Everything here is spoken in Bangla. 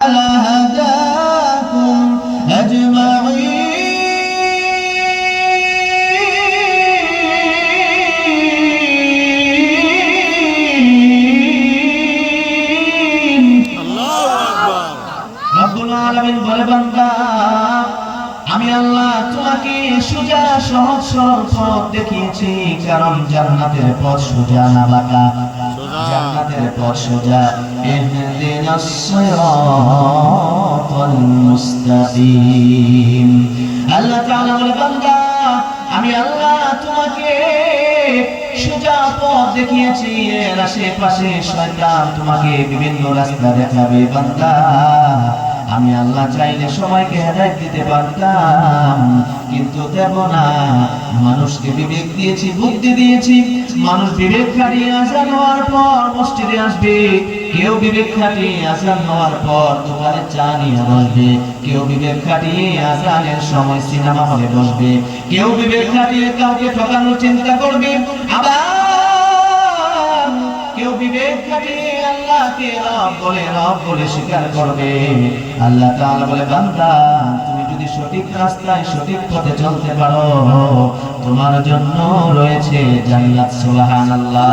لهداكم أجمعين রব্বুল আলামিন বলে বান্দা আমি আল্লাহ তোমাকে সোজা সহজ সরল পথ দেখিয়েছি কারণ জান্নাতের পথ সোজা না বাঁকা জান্নাতের পথ সোজা ইহদিনাস সিরাতাল মুস্তাকিম আল্লাহ তাআলা বলে বান্দা আমি আল্লাহ তোমাকে সোজা পথ দেখিয়েছি এর আশেপাশে শয়তান তোমাকে বিভিন্ন রাস্তা দেখাবে বান্দা আমি আল্লাহ চাইলে সবাইকে হেদায়েত দিতে পারতাম কিন্তু দেব না মানুষকে বিবেক দিয়েছি বুদ্ধি দিয়েছি মানুষ বিবেক খাটিয়ে আযান হওয়ার পর মসজিদে আসবে কেউ বিবেক খাটিয়ে আযান হওয়ার পর দোকানে চা নিয়ে বসবে কেউ বিবেক খাটিয়ে আযানের সময় সিনেমা হলে বসবে কেউ বিবেক খাটিয়ে কাউকে ঠকানোর চিন্তা করবে আবার কেউ বিবেক খাটিয়ে আল্লাহকে রব বলে স্বীকার করবে আল্লাহ তাআলা বলে বান্দা তুমি যদি সঠিক রাস্তায় সঠিক পথে চলতে পারো তোমার জন্য রয়েছে জান্নাত সুবহানাল্লাহ।